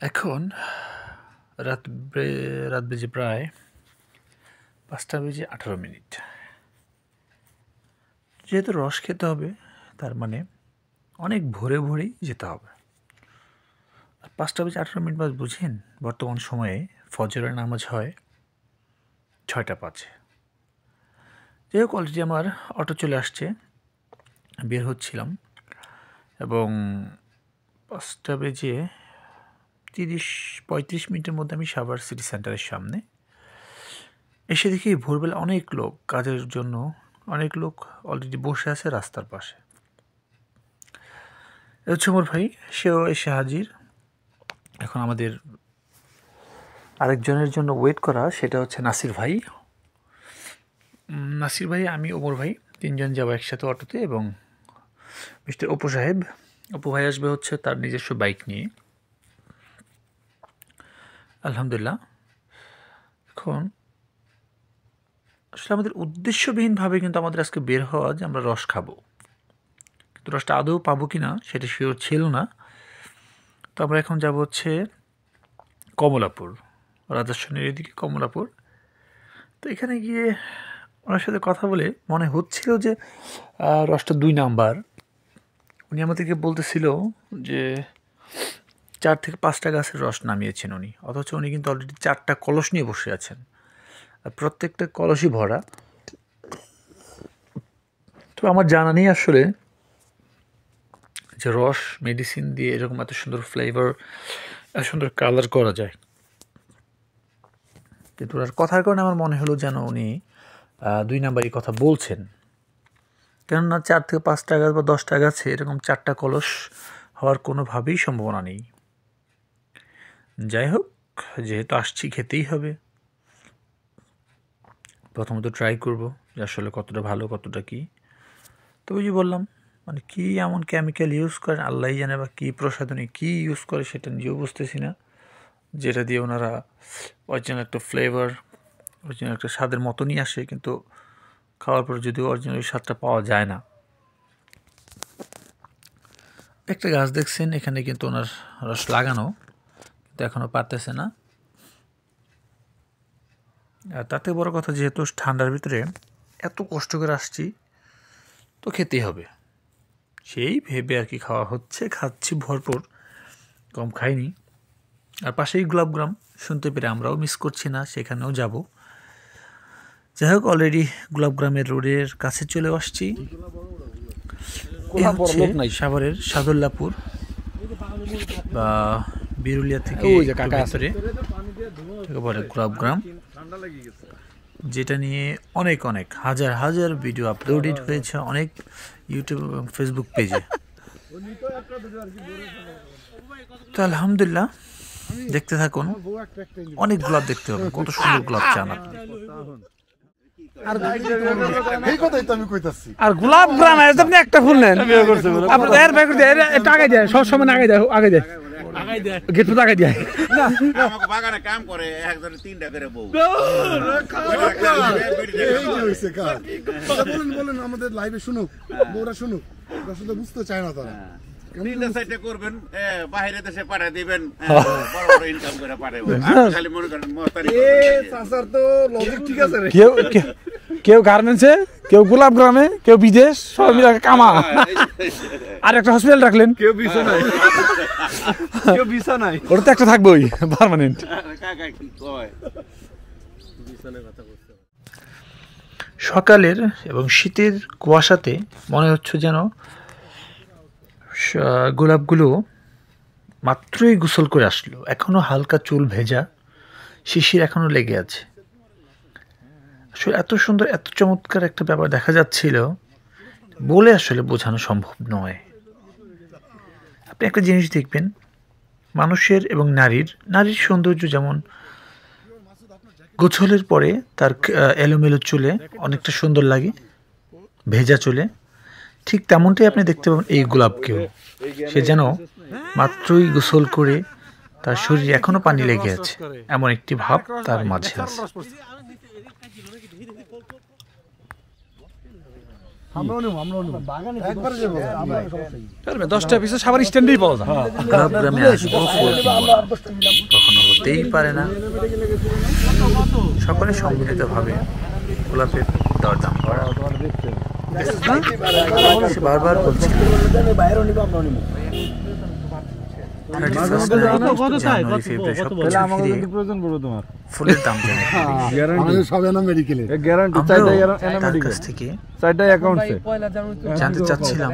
এখন রাত রাত বেজে প্রায় 5:18। যেহেতু রস খেতে হবে, তার মানে অনেক ভোরে ভোরেই যেতে হবে। আর 5:18 বাস বুঝেন, বর্তমান সময়ে ফজরের নামাজ হয় 6:05। যাই হোক, অলরেডি আমার অটো চলে আসছে, বের হচ্ছিলাম এবং 5:35 মধ্যে আমি সাভার সিটি সেন্টারের সামনে এসে দেখি ভোরবেলা অনেক লোক কাজের জন্য, অনেক লোক অলরেডি বসে আছে রাস্তার পাশে। এ হচ্ছে ওমর ভাই, সেও এসে হাজির। এখন আমাদের আরেকজনের জন্য ওয়েট করা, সেটা হচ্ছে নাসির ভাই। নাসির ভাই, আমি, ওমর ভাই, তিনজন যাবো একসাথে অটোতে। এবং মিস্টার অপু সাহেব, অপু ভাই আসবে হচ্ছে তার নিজস্ব বাইক নিয়ে। আলহামদুলিল্লাহ। এখন আসলে আমাদের উদ্দেশ্যবিহীনভাবে কিন্তু আমাদের আজকে বের হওয়া যে আমরা রস খাবো, কিন্তু রসটা আদৌ পাবো কি না সেটা শিওর ছিল না। তো আমরা এখন যাব হচ্ছে কমলাপুর, রাজস্থানের এদিকে কমলাপুর। তো এখানে গিয়ে ওনার সাথে কথা বলে মনে হচ্ছিল যে রসটা 2 নাম্বার। উনি আমাদেরকে বলতেছিল যে 4 থেকে 5টা গাছের রস নামিয়েছেন উনি, অথচ উনি কিন্তু অলরেডি 4টা কলস নিয়ে বসে আছেন, আর প্রত্যেকটা কলসই ভরা। তো আমার জানা নেই আসলে যে রস মেডিসিন দিয়ে এরকম এত সুন্দর ফ্লেভার, এত সুন্দর কালার করা যায়। কিন্তু ওনার কথার কারণে আমার মনে হলো যেন উনি 2 নাম্বারই কথা বলছেন। কেননা 4 থেকে 5টা গাছ বা 10টা গাছে এরকম 4টা কলস হওয়ার কোনোভাবেই সম্ভাবনা নেই। যাই হোক, যেহেতু আসছি খেতেই হবে, প্রথমত ট্রাই করব যে আসলে কতটা ভালো কতটা কী। তো ওই যে বললাম, মানে কী এমন কেমিক্যাল ইউজ করেন আল্লাহই জানে, বা কী প্রসাধনী কী ইউজ করে সেটা নিজেও বুঝতেছি না, যেটা দিয়ে ওনারা অরিজিনাল একটা ফ্লেভার, অরিজিনাল একটা স্বাদের মতনই আসে, কিন্তু খাওয়ার পর যদিও অরিজিনাল স্বাদটা পাওয়া যায় না। একটা গাছ দেখছেন এখানে কিন্তু ওনার রস লাগানো, কিন্তু এখনও পারতেছে না। আর তাতে বড় কথা, যেহেতু ঠান্ডার ভিতরে এত কষ্ট করে আসছি, তো খেতেই হবে সেই ভেবে আর কি খাওয়া হচ্ছে, খাচ্ছি ভরপুর, কম খাইনি। আর পাশেই গোলাপগ্রাম শুনতে পেরে আমরাও মিস করছি না, সেখানেও যাব। যাই হোক, অলরেডি গোলাপগ্রামের রোডের কাছে চলে আসছি। সাভারের সাদুল্লাপুর বা বিরুলিয়া থেকে ভেতরে বলে গোলাপগ্রাম, যেটা নিয়ে অনেক অনেক হাজার হাজার ভিডিও আপলোডেড হয়েছে অনেক ইউটিউব এবং ফেসবুক পেজে। তো আলহামদুলিল্লাহ, দেখতে থাকুন। অনেক গোলাপ দেখতে হবে, কত সুন্দর গোলাপ চান আপনি। আর গোলাপ গ্রাম আপনি একটা ফুল নেন, আপনার টাকা দেয়, সব সময় আগে দেয়, আগে দেয়, গেট আগে দেয়। আমাকে বাগানে কাম করে একজন 3টা করে বউ। বলেন আমাদের লাইভে শুনুক, বউরা শুনুক, আসলে বুঝতে চায় না তারা। 3টা সাইডে করবেন, বাইরে দেশে পাঠিয়ে দিবেন, বড় বড় ইনকাম করে পাঠাবেন। খালি মনে করেন মহতারি চাচার তো লজিক ঠিক আছে রে। কেউ গার্মেন্টসে, কেউ গোলাপ গ্রামে, কেউ বিদেশ, সব মিলে কামা। আর একটা হসপিটাল রাখলেন, কেউ ভিসা নাই, কেউ ভিসা নাই, ওটা তো একটা থাকবোই পার্মানেন্ট। কাকা কি কয় সকালের এবং শীতের কুয়াশাতে মনে হচ্ছে যেন গোলাপগুলো মাত্রই গোসল করে আসলো, এখনও হালকা চুল ভেজা, শিশির এখনও লেগে আছে। আসলে এত সুন্দর, এত চমৎকার একটা ব্যাপার দেখা যাচ্ছিল, বলে আসলে বোঝানো সম্ভব নয়। আপনি একটা জিনিস দেখবেন, মানুষের এবং নারীর সৌন্দর্য যেমন গোছলের পরে তার এলোমেলো চুলে অনেকটা সুন্দর লাগে, ভেজা চুলে, ঠিক তেমনটাই আপনি দেখতে পাবেন এই গোলাপকেও। সে যেন মাত্রই গোসল করে তার শরীরে এখনো পানি লেগে আছে, এমন একটি ভাব তার মাঝে আছে। 10টা পিসে সবার স্ট্যান্ডেই পাওয়া যায়। গোলাপগ্রামে আসবো ফুল কিনবো না, কখনো হতেই পারে না। সকলে সম্মিলিতভাবে গোলাপের দরদাম করা। সে বারবার বলছে 31st জানুয়ারি ফেব্রুয়ারি সবকিছু ফিরিয়ে ফুলের দাম জানে। তার কাছ থেকে জানতে চাচ্ছিলাম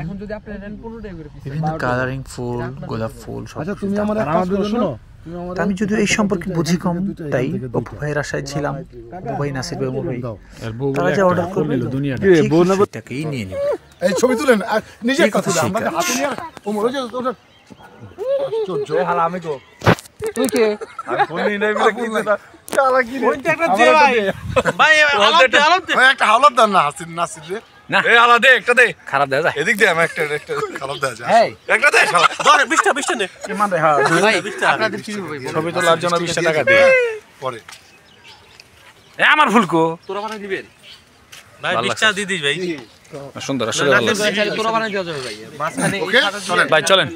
বিভিন্ন কালারিং ফুল, গোলাপ ফুল সব। আমি যদিও এই সম্পর্কে বুঝি কম, তাই অপু ভাইয়ের আশায় ছিলাম। অপু ভাই, নাসির ভাই, অপু ভাই তারা যা অর্ডার করবে সেটাকেই নিয়ে নেব। এই ছবি তুলেন নিজের কথা আমরা হাতে নিয়ে ওমর ওই যে ওটা তুই কে? একটা হাওলাত দেন না হাসিন নাসির রে না এই আলা দে, একটা দে, খারাপ দেয়া যায়। এদিক দিয়ে আমি একটা খারাপ দেয়া যায় এই একটা দে শালা 20টা নে ভাই আপনাদের কি ছবি তোলার জন্য 20 টাকা দে পরে এ আমার ফুলকো তোরা বানাই দিবেন ভাই 20টা দিয়ে দিস ভাই। সুন্দর আসলে ভালো লাগছে। তোরা বানাই দেওয়া যাবে ভাই মাঝখানে ওকে চলেন ভাই চলেন।